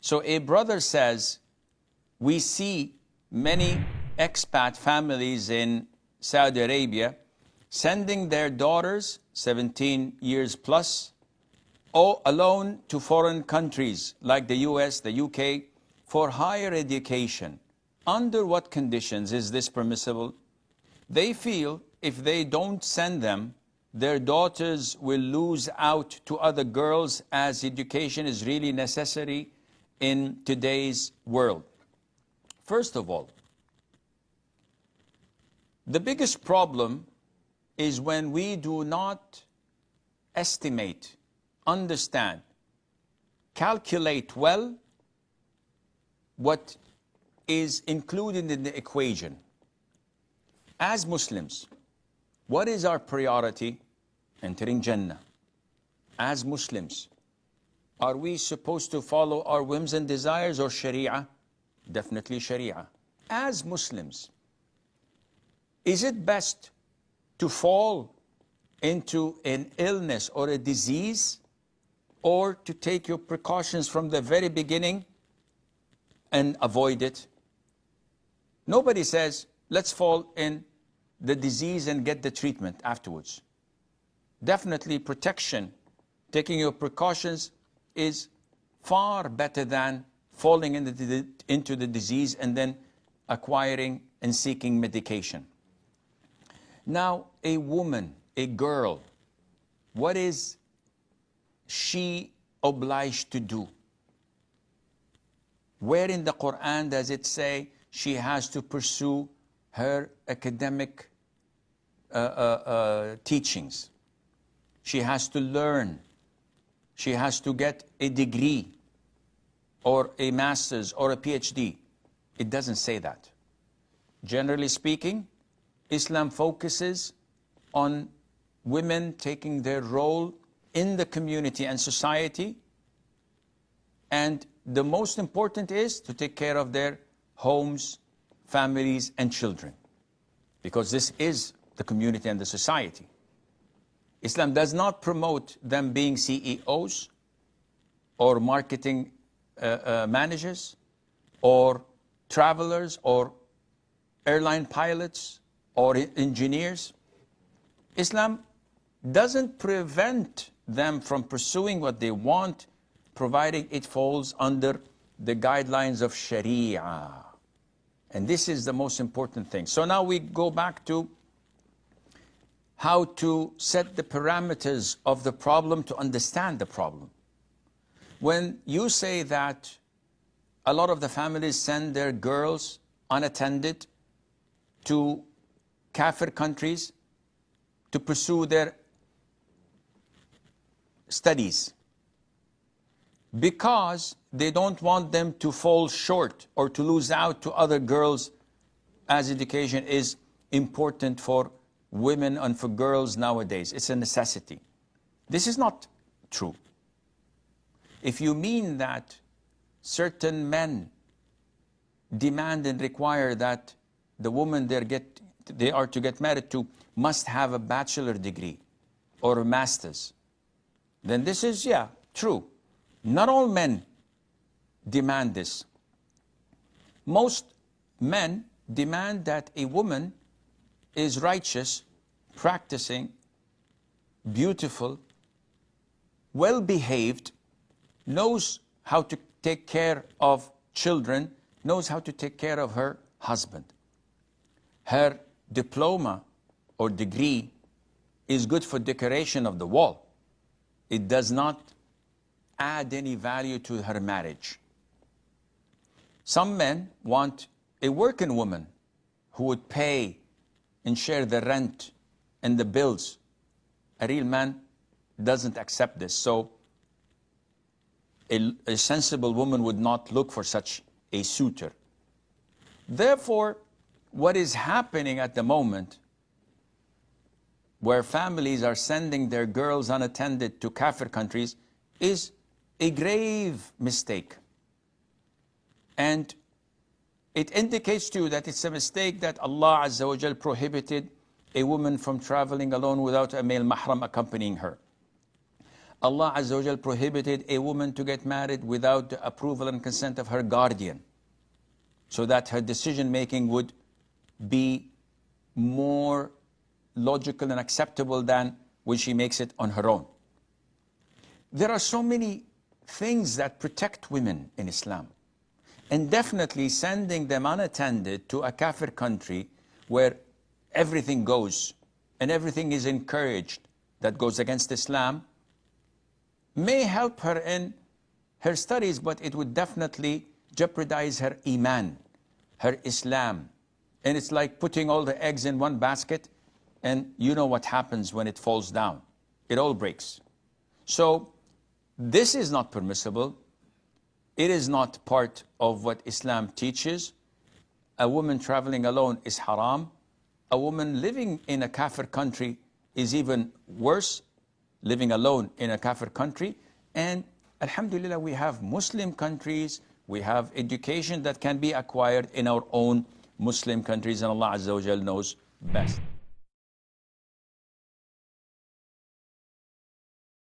So a brother says, we see many expat families in Saudi Arabia sending their daughters, 17 years plus, all alone to foreign countries like the US, the UK, for higher education. Under what conditions is this permissible? They feel if they don't send them, their daughters will lose out to other girls, as education is really necessary in today's world. First of all, the biggest problem is when we do not estimate, understand, calculate well what is included in the equation. As Muslims, what is our priority? Entering Jannah. As Muslims, are we supposed to follow our whims and desires or Sharia? Definitely Sharia. As Muslims, is it best to fall into an illness or a disease, or to take your precautions from the very beginning and avoid it? Nobody says, let's fall in the disease and get the treatment afterwards. Definitely protection, taking your precautions is far better than falling into the disease and then acquiring and seeking medication. Now, a woman, a girl, what is she obliged to do? Where in the Quran does it say she has to pursue her academic teachings? She has to learn. She has to get a degree or a master's or a PhD. It doesn't say that. Generally speaking, Islam focuses on women taking their role in the community and society, and the most important is to take care of their homes, families, and children, because this is the community and the society. Islam does not promote them being CEOs or marketing managers or travelers or airline pilots or engineers. Islam doesn't prevent them from pursuing what they want, providing it falls under the guidelines of Sharia. And this is the most important thing. So now we go back to how to set the parameters of the problem to understand the problem. When you say that a lot of the families send their girls unattended to kafir countries to pursue their studies because they don't want them to fall short or to lose out to other girls, as education is important for women and for girls nowadays. It's a necessity. This is not true. If you mean that certain men demand and require that the woman they are to get married to must have a bachelor degree or a master's, then this is, yeah, true. Not all men demand this. Most men demand that a woman is righteous, practicing, beautiful, well-behaved, knows how to take care of children, knows how to take care of her husband. Her diploma or degree is good for decoration of the wall. It does not add any value to her marriage. Some men want a working woman who would pay and share the rent and the bills. A real man doesn't accept this. So a sensible woman would not look for such a suitor. Therefore, what is happening at the moment, where families are sending their girls unattended to kafir countries, is a grave mistake. And it indicates to you that it's a mistake that Allah Azza wa Jal prohibited a woman from traveling alone without a male mahram accompanying her. Allah Azza wa Jal prohibited a woman to get married without the approval and consent of her guardian, so that her decision making would be more logical and acceptable than when she makes it on her own. There are so many things that protect women in Islam. And definitely sending them unattended to a kafir country where everything goes and everything is encouraged that goes against Islam may help her in her studies, but it would definitely jeopardize her iman, her Islam. And it's like putting all the eggs in one basket, and you know what happens when it falls down. It all breaks. So this is not permissible. It is not part of what Islam teaches. A woman traveling alone is haram. A woman living in a kafir country is even worse, living alone in a kafir country. And alhamdulillah, we have Muslim countries, we have education that can be acquired in our own Muslim countries, and Allah Azza wa Jal knows best.